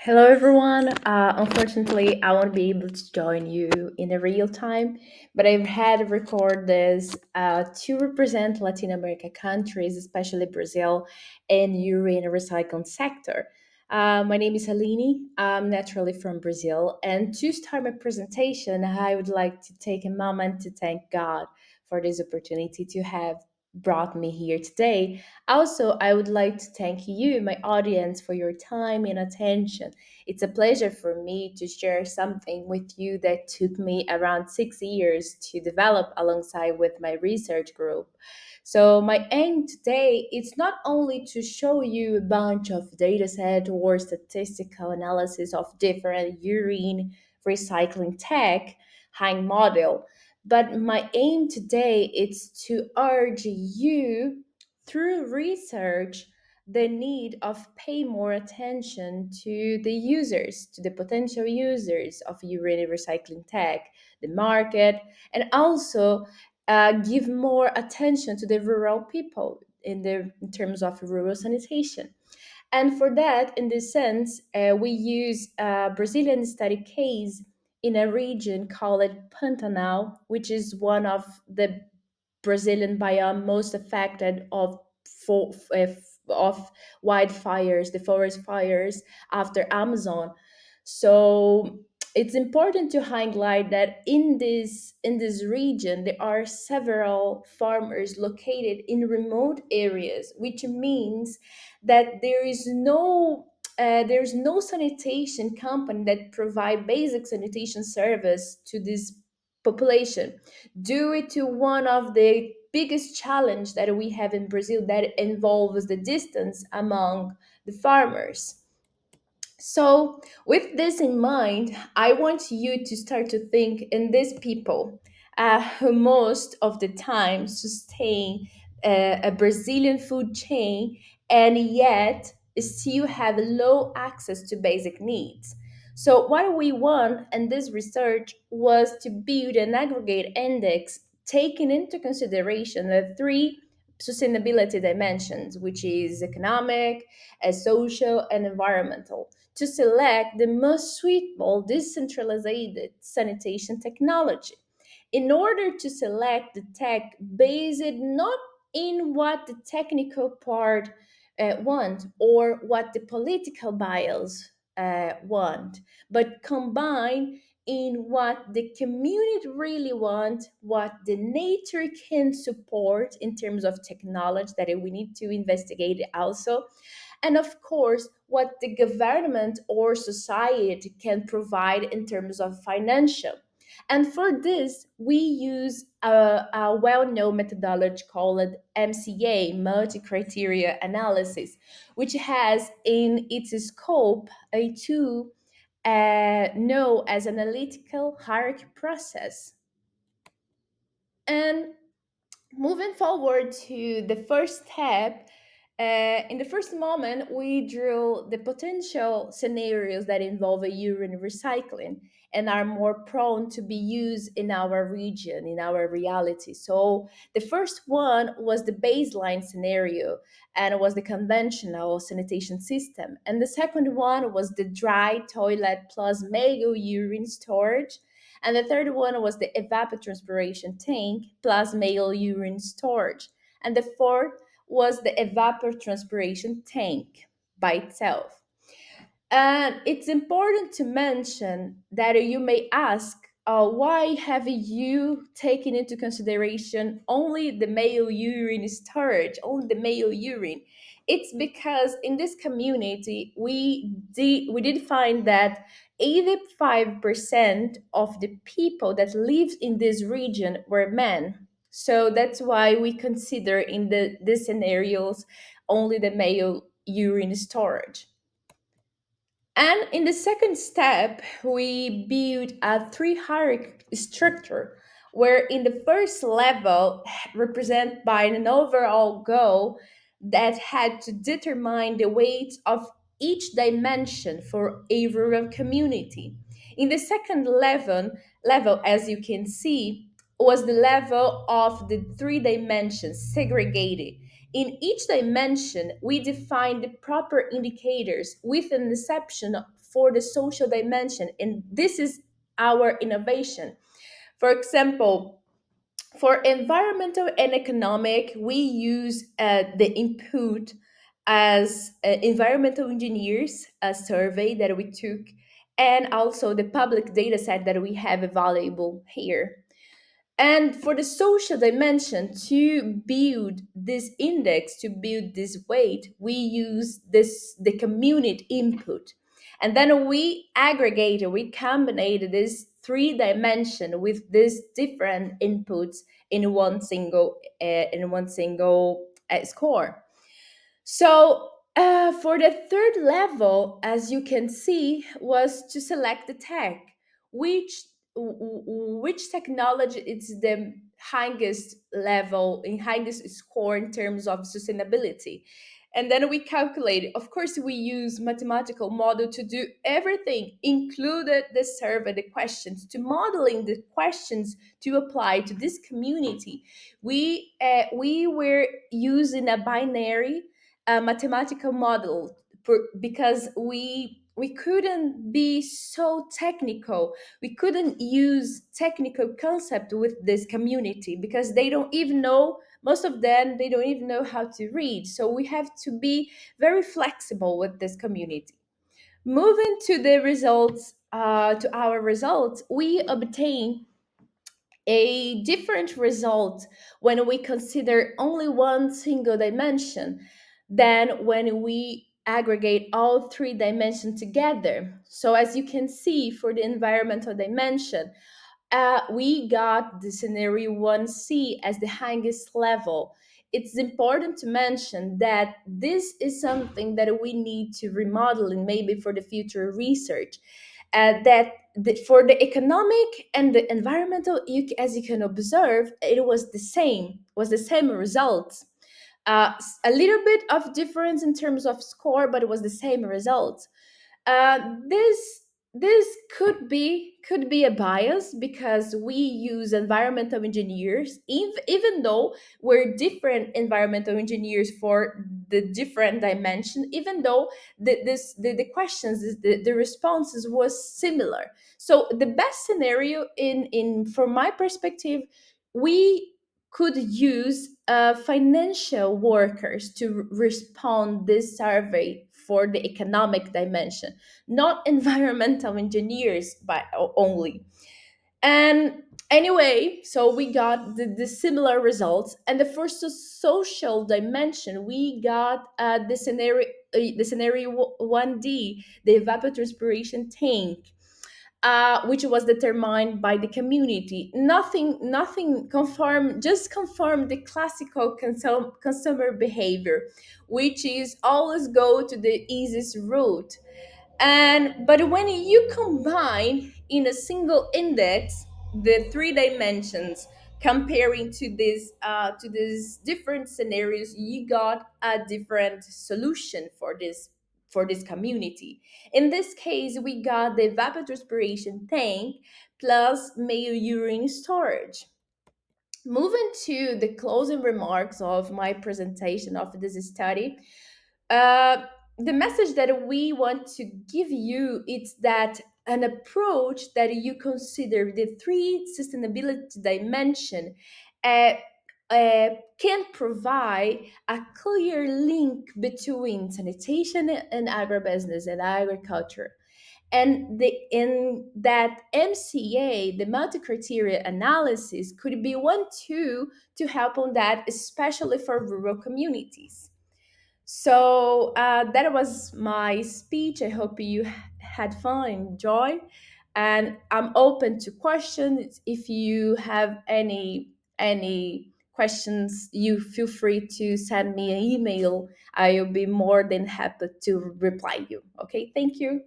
Hello, everyone. Unfortunately, I won't be able to join you in a real time, but I've had record this to represent Latin America countries, especially Brazil, and urine recycling sector. My name is Aline. I'm naturally from Brazil, and to start my presentation, I would like to take a moment to thank God for this opportunity to have brought me here today. Also, I would like to thank you, my audience, for your time and attention. It's a pleasure for me to share something with you that took me around 6 years to develop alongside with my research group. So my aim today is not only to show you a bunch of data set or statistical analysis of different urine recycling tech hang model, but my aim today is to urge you through research the need of pay more attention to the users, to the potential users of uranium recycling tech, the market, and also give more attention to the rural people in terms of rural sanitation. And for that, in this sense, we use a Brazilian study case in a region called Pantanal, which is one of the Brazilian biome most affected of wildfires, the forest fires after Amazon. So it's important to highlight that in this region there are several farmers located in remote areas, which means that there's no sanitation company that provide basic sanitation service to this population, due to one of the biggest challenge that we have in Brazil that involves the distance among the farmers. So, with this in mind, I want you to start to think in these people who most of the time sustain a Brazilian food chain and yet still have low access to basic needs. So, what we want in this research was to build an aggregate index taking into consideration the three sustainability dimensions, which is economic, social, and environmental, to select the most suitable decentralized sanitation technology. In order to select the tech based not in what the technical part want or what the political bias want, but combine in what the community really want, what the nature can support in terms of technology that we need to investigate also, and of course what the government or society can provide in terms of financial. And for this we use a well-known methodology called MCA, multi-criteria analysis, which has in its scope a tool known as analytical hierarchy process. And moving forward to the first step, in the first moment, we drew the potential scenarios that involve a urine recycling and are more prone to be used in our region, in our reality. So, the first one was the baseline scenario and it was the conventional sanitation system. And the second one was the dry toilet plus male urine storage, and the third one was the evapotranspiration tank plus male urine storage. And the fourth was the evapotranspiration tank by itself. And it's important to mention that you may ask, why have you taken into consideration only the male urine storage, only the male urine? It's because in this community, we did find that 85% of the people that lived in this region were men. So that's why we consider in these scenarios only the male urine storage. And in the second step, we build a three hierarchy structure where in the first level represent by an overall goal that had to determine the weight of each dimension for a rural community. In the second level, as you can see, was the level of the three dimensions segregated. In each dimension, we define the proper indicators with an exception for the social dimension, and this is our innovation. For example, for environmental and economic, we use the input as environmental engineers, a survey that we took, and also the public data set that we have available here. And for the social dimension, to build this index, to build this weight, we use this the community input. And then we aggregated, we combined this three dimension with these different inputs in one single score. So for the third level, as you can see, was to select the tech, which which technology is the highest level in highest score in terms of sustainability. And then we calculate. Of course, we use mathematical model to do everything, included the survey, the questions, to modeling the questions to apply to this community. We were using a binary mathematical model because we couldn't be so technical. We couldn't use technical concept with this community because they don't even know, most of them they don't even know how to read, so we have to be very flexible with this community. Moving to the results, to our results, we obtain a different result when we consider only one single dimension than when we aggregate all three dimensions together. So, as you can see, for the environmental dimension, we got the scenario 1C as the highest level. It's important to mention that this is something that we need to remodel and maybe for the future research. For the economic and the environmental, as you can observe, it was the same results. A little bit of difference in terms of score, but it was the same result. This could be a bias because we use environmental engineers, even though we're different environmental engineers for the different dimension, even though the questions, the responses was similar. So the best scenario in from my perspective, we could use financial workers to respond this survey for the economic dimension, not environmental engineers but only. And anyway, so we got the similar results. And the first social dimension, we got the scenario 1D, the evapotranspiration tank, which was determined by the community. Nothing confirmed, just confirmed the classical consumer behavior, which is always go to the easiest route. And but when you combine in a single index the three dimensions, comparing to these different scenarios, you got a different solution for this community. In this case, we got the evapotranspiration tank plus male urine storage. Moving to the closing remarks of my presentation of this study, uh, the message that we want to give you is that an approach that you consider the three sustainability dimension uh, can provide a clear link between sanitation and agribusiness and agriculture, and in that MCA, the multi-criteria analysis, could be one tool to help on that, especially for rural communities. So that was my speech. I hope you had fun, enjoy, and I'm open to questions. If you have any questions, you feel free to send me an email. I will be more than happy to reply you. Okay, thank you.